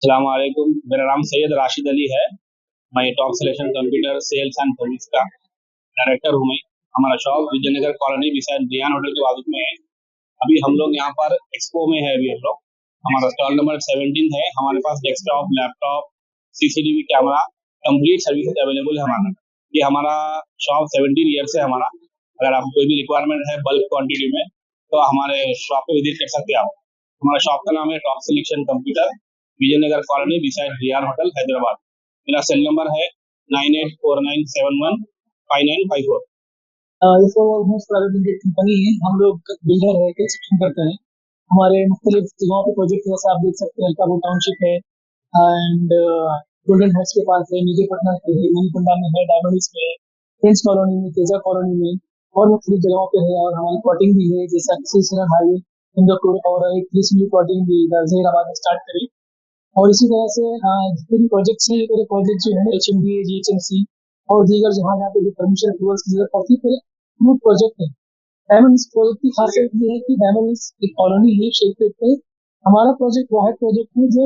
अस्सलाम वालेकुम। मेरा नाम सैयद राशिद अली है। मैं top selection computer sales and service का डायरेक्टर हूँ। मैं हमारा shop Vijayanagar colony beside Riyan hotel के बाजू में है। अभी हम लोग यहाँ पर एक्सपो में है। अभी हम लोग हमारा स्टॉल नंबर 17 है। हमारे पास desktop, laptop, CCTV camera, complete services available है हमारा। ये हमारा शॉप 17 ईयर से हमारा। अगर आपको कोई भी रिक्वायरमेंट है बल्क क्वांटिटी में तो हमारे शॉप पे विजिट कर सकते हैं आप। हमारा शॉप का नाम है top selection computer, Vijayanagar colony beside Riyan hotel, Hyderabad. मेरा सेल नंबर है 9849715954। ये तो ऑलमोस्ट प्राइवेट लिमिटेड कंपनी है। हम लोग बिल्डर है, कंस्ट्रक्शन करते हैं। हमारे मुख्तलिफ जगहों पे प्रोजेक्ट जैसे आप देख सकते हैं, अलकापुर टाउनशिप है एंड गोल्डन हाइट्स के पास है, निधिपटना पे है, मनीकुंडा में है, डायमंड में है, फ्रेंड्स कॉलोनी में, तेजा कॉलोनी में और मुख्तलिफ जगहों पे है। और हमारी प्लॉटिंग भी है, जैसा सिलसिला हाईवे इंदौर और एक रिसेंटली प्लॉटिंग भी इधर जहीराबाद में स्टार्ट करी। और इसी तरह से जितने भी प्रोजेक्ट्स हैं, ये पूरे प्रोजेक्ट जो है HMDA, GHMC और दीगर जहाँ जहाँ पे जो परमिशन अप्रूवल्स की जरूरत पड़ती है, पूरे स्मूथ प्रोजेक्ट है। डायमंड इस प्रोजेक्ट की खासियत ये है कि डायमंड इस एक कॉलोनी है शेखपेट पे। हमारा प्रोजेक्ट वाहिद प्रोजेक्ट है जो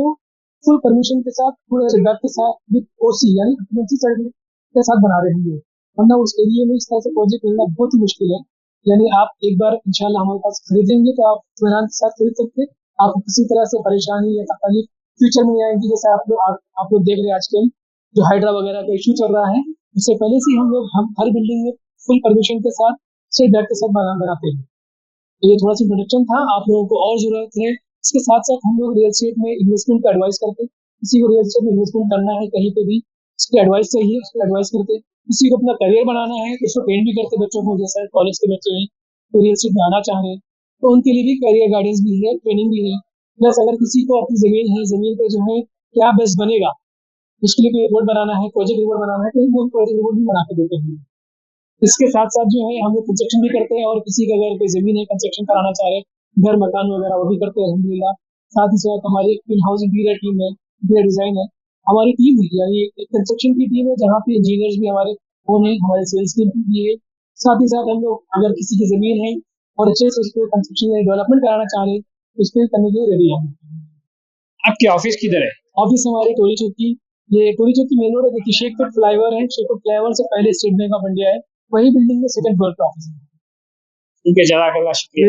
फुल परमिशन के साथ, पूरे सेटअप के साथ, विद OC यानी ऑक्यूपेंसी सर्टिफिकेट के साथ बना रहे हैं। वरना उस एरिया में इस तरह से प्रोजेक्ट मिलना बहुत ही मुश्किल है। यानी आप एक बार इंशाल्लाह हमारे पास खरीदेंगे तो आप इत्मीनान के साथ खरीद सकते हैं। आपको किसी तरह से परेशानी या तकलीफ फ्यूचर में नहीं आएगी। जैसे आप लोग देख रहे हैं आजकल जो हाइड्रा वगैरह का इशू चल रहा है, उससे पहले से हम हर बिल्डिंग में फुल परमिशन के साथ से बैठ के साथ बनाते हैं। तो ये थोड़ा सा इंट्रोडक्शन था। आप लोगों को और जरूरत है, इसके साथ साथ हम लोग रियल एस्टेट में इन्वेस्टमेंट का एडवाइस करते हैं। किसी को रियल एस्टेट में इन्वेस्टमेंट करना है कहीं पे भी, उसकी एडवाइस चाहिए, उसको एडवाइस करते हैं। किसी को अपना करियर बनाना है तो उसको ट्रेन भी करते हैं। बच्चों को जैसा कॉलेज के बच्चे हैं तो रियल एस्टेट में आना चाह रहे हैं, तो उनके लिए भी करियर गाइडेंस भी है, ट्रेनिंग भी है। प्लस अगर किसी को अपनी जमीन है, जमीन पे जो है क्या बेस्ट बनेगा, उसके लिए कोई रिपोर्ट बनाना है, प्रोजेक्ट रिपोर्ट बनाना है, तो वो प्रोजेक्ट रिपोर्ट भी बना के देते हैं। इसके साथ साथ जो है हम लोग कंस्ट्रक्शन भी करते हैं, और किसी का अगर कोई जमीन है कंस्ट्रक्शन कराना चाह रहे हैं, घर मकान वगैरह, वो भी करते हैं अल्हम्दुलिल्लाह। साथ ही साथ हमारी इन हाउस इंटीरियर टीम है, इंटीरियर डिजाइन है। हमारी टीम है, यानी एक कंस्ट्रक्शन की टीम है जहाँ पे इंजीनियर्स भी हमारे होने, हमारे सेल्स टीम भी है। साथ ही साथ हम लोग अगर किसी की जमीन है और अच्छे से उसको कंस्ट्रक्शन या डेवलपमेंट कराना चाह रहे हैं तो उसको करने के लिए रेडी है। आपके ऑफिस किधर है? ऑफिस हमारे टोरी चौकी, ये टोरी चौकी मेन रोड है। देखिए शेखपुर फ्लाईओवर है, शेखपुर फ्लाईओवर से पहले स्टेट बैंक ऑफ इंडिया है, वही बिल्डिंग में सेकंड फ्लोर पे ऑफिस है। ठीक है, जज़ाकल्लाह, शुक्रिया।